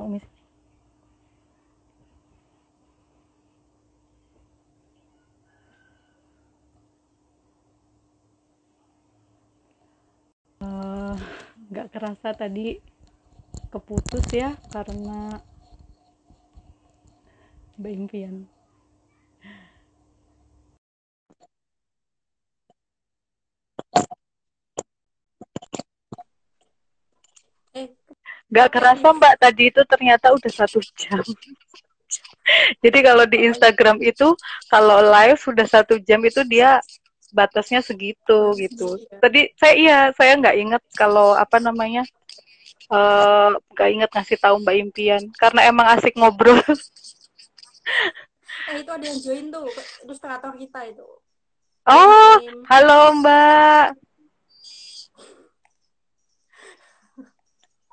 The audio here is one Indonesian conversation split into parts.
sama Umi. Nggak kerasa tadi keputus ya karena Mbak Impian. Nggak kerasa Mbak, tadi itu ternyata udah 1 jam. Jadi kalau di Instagram itu kalau live sudah 1 jam itu dia batasnya segitu gitu. Tadi saya nggak inget kalau apa namanya nggak inget ngasih tahu Mbak Impian karena emang asik ngobrol. Itu ada yang join tuh, ilustrator kita itu. Oh, halo Mbak.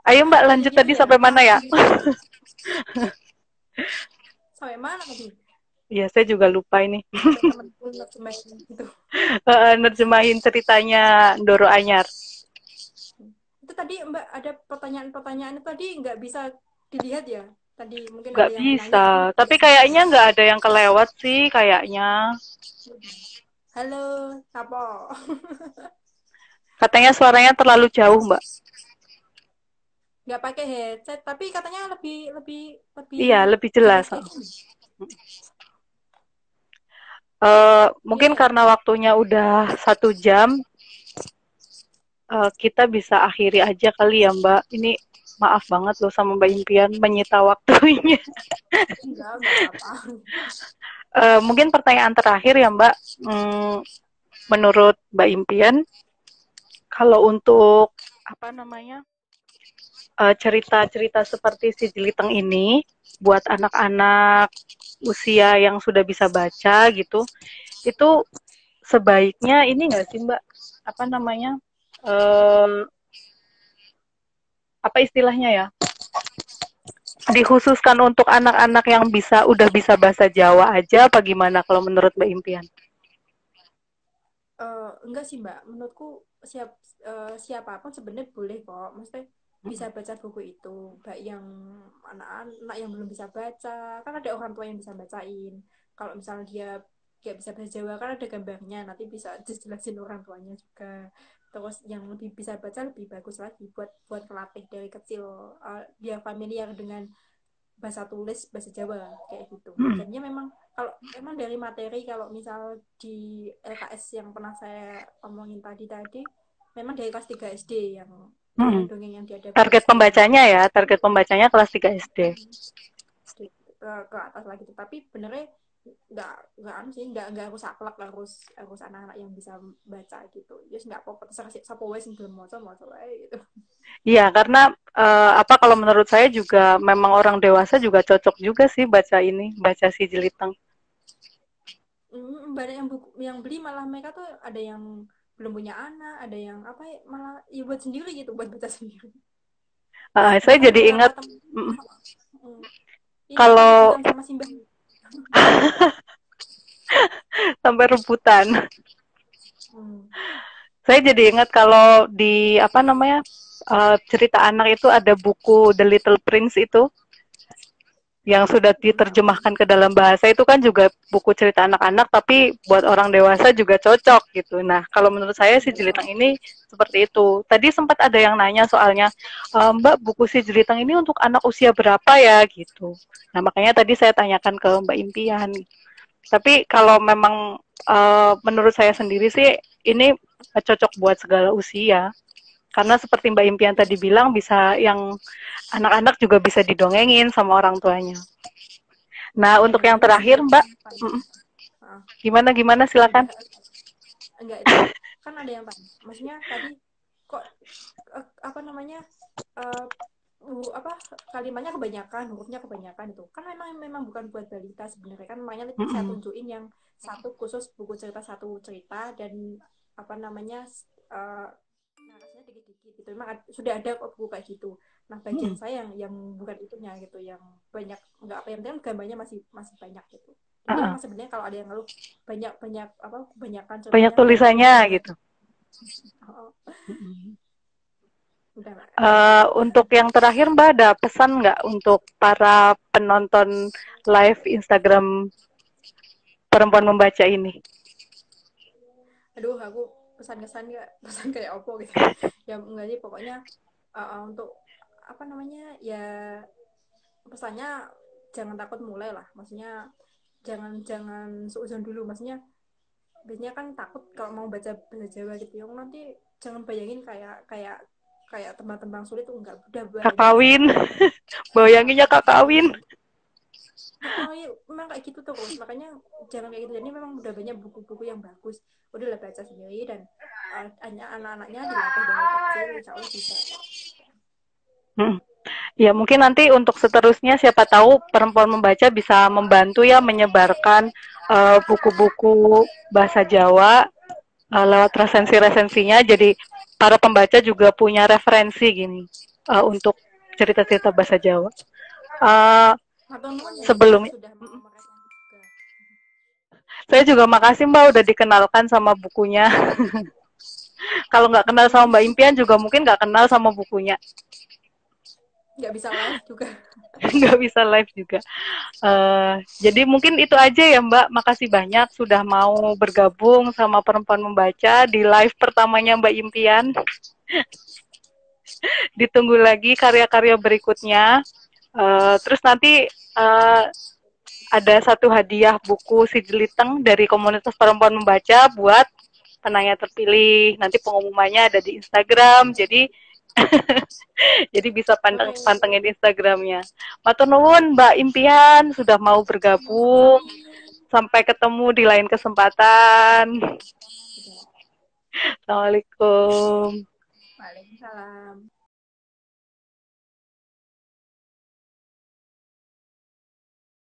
Ayo Mbak lanjut tadi sampai mana ya? Sampai mana tadi? Iya, saya juga lupa ini. Temen-temenku nerjemahin gitu. Nerjemahin ceritanya Doro Anyar. Itu tadi Mbak ada pertanyaan-pertanyaan itu tadi nggak bisa dilihat ya? Tadi mungkin ada Nggak yang nanya tapi bisa, nggak tapi sempat. kayaknya nggak ada yang kelewat sih kayaknya. Halo, Kapo. Katanya suaranya terlalu jauh Mbak. Nggak pakai headset, tapi katanya lebih lebih lebih Iya, lebih jelas. jelas kayak gini. Mungkin Iya. karena waktunya udah 1 jam, kita bisa akhiri aja kali ya Mbak. Ini maaf banget loh sama Mbak Impian menyita waktunya. Enggak apa-apa. Mungkin pertanyaan terakhir ya Mbak. Menurut Mbak Impian, kalau untuk apa namanya cerita-cerita seperti si Jeliteng ini buat anak-anak usia yang sudah bisa baca gitu, itu sebaiknya ini nggak sih Mbak, apa namanya, apa istilahnya ya, dikhususkan untuk anak-anak yang udah bisa bahasa Jawa aja apa gimana kalau menurut Mbak Impian? Enggak sih Mbak, menurutku siapapun sebenarnya boleh kok. Maksudnya bisa baca buku itu, baik yang anak-anak yang belum bisa baca, kan ada orang tua yang bisa bacain. Kalau misalnya dia nggak bisa bahasa Jawa kan ada gambarnya, nanti bisa dijelasin orang tuanya juga. Terus yang lebih bisa baca lebih bagus lagi buat buat kelatih dari kecil, dia familiar dengan bahasa tulis bahasa Jawa kayak gitu. Jadinya memang kalau emang dari materi, kalau misal di LKS yang pernah saya omongin tadi memang dari kelas 3 SD yang dongeng-dongeng yang diadaptasi Target sekarang pembacanya ya, target pembacanya kelas 3 SD. ke atas lagi tuh. Tapi benernya nggak anu sih, nggak harus saklek, harus harus anak-anak yang bisa baca gitu. Just nggak apa-apa, terus sapa wae sing belum maca wae gitu. Iya, karena apa kalau menurut saya juga memang orang dewasa juga cocok juga sih baca ini, baca si Jeliteng. Banyak yang buku yang beli, malah mereka tuh ada yang belum punya anak, ada yang apa ya, malah ya buat sendiri gitu, buat baca sendiri. Saya Bahkan jadi ingat beberapa temen ini apa kalau rebutan sama Simbah. sampai rebutan. Hmm. Saya jadi ingat kalau di apa namanya cerita anak itu ada buku The Little Prince itu yang sudah diterjemahkan ke dalam bahasa, itu kan juga buku cerita anak-anak tapi buat orang dewasa juga cocok gitu. Nah, kalau menurut saya si Jeliteng ini seperti itu. Tadi sempat ada yang nanya soalnya, Mbak, buku si Jeliteng ini untuk anak usia berapa ya gitu. Nah, makanya tadi saya tanyakan ke Mbak Impian. Tapi kalau memang menurut saya sendiri sih ini cocok buat segala usia. Karena seperti Mbak Impian tadi bilang, bisa yang anak-anak juga bisa didongengin sama orang tuanya. Nah, untuk yang Ini terakhir, sebenarnya Mbak, uh, gimana silakan. ada enggak itu kan ada yang tanya, maksudnya tadi kok apa namanya, uh, apa kalimatnya kebanyakan, hurufnya kebanyakan, itu kan memang memang bukan buat balita sebenarnya kan. Makanya tadi saya tunjukin yang satu khusus buku cerita, satu cerita, dan apa namanya, uh, narasinya dikit-dikit gitu. Memang sudah ada kok buku kayak gitu. Nah bagian saya yang bukan itunya gitu, yang banyak, nggak apa, yang penting gambarnya masih masih banyak gitu. Jadi memang sebenarnya kalau ada yang ngeluh banyak banyak apa kebanyakan Banyak ceritanya, enggak, memang tulisannya banyak. gitu. Oh, Udah Mbak. Untuk yang terakhir Mbak ada pesan nggak untuk para penonton live Instagram perempuan membaca ini? Aduh, aku pesan kesan nggak pesan kayak opo gitu. Ya enggak sih, pokoknya untuk apa namanya ya, pesannya jangan takut mulai lah, maksudnya jangan jangan seuzon dulu, maksudnya biasanya kan takut kalau mau baca bahasa Jawa gitu ya, nanti jangan bayangin kayak kayak kayak tembang-tembang sulit tuh, enggak, udah banyak Kakawin, sekarang. bayanginnya kakawin. Oh, iya, memang kayak gitu terus, makanya jangan kayak gitu. Jadi memang udah banyak buku-buku yang bagus, udahlah baca sendiri, dan anak-anaknya dilatih dari kecil, insya Allah bisa kok. Hmm. Ya mungkin nanti untuk seterusnya siapa tahu perempuan membaca bisa membantu ya menyebarkan buku-buku bahasa Jawa lewat resensi-resensinya. Jadi para pembaca juga punya referensi gini untuk cerita-cerita bahasa Jawa. Uh, Atau nuan ya Mbak sebelumnya, sudah mau meresensi juga. saya juga makasih Mbak udah dikenalkan sama bukunya. Kalau nggak kenal sama Mbak Impian juga mungkin nggak kenal sama bukunya. Nggak bisa live juga. Nggak bisa live juga. Jadi mungkin itu aja ya Mbak. Makasih banyak sudah mau bergabung sama Perempuan Membaca di live pertamanya Mbak Impian. Ditunggu lagi karya-karya berikutnya. Terus nanti ada satu hadiah buku si Jeliteng dari komunitas Perempuan Membaca buat penanya terpilih. Nanti pengumumannya ada di Instagram. Jadi bisa Oke, pantengin Instagramnya. Matur nuwun Mbak Impian sudah mau bergabung. sama-sama. Sampai ketemu di lain kesempatan. Udah. Assalamualaikum. Waalaikumsalam.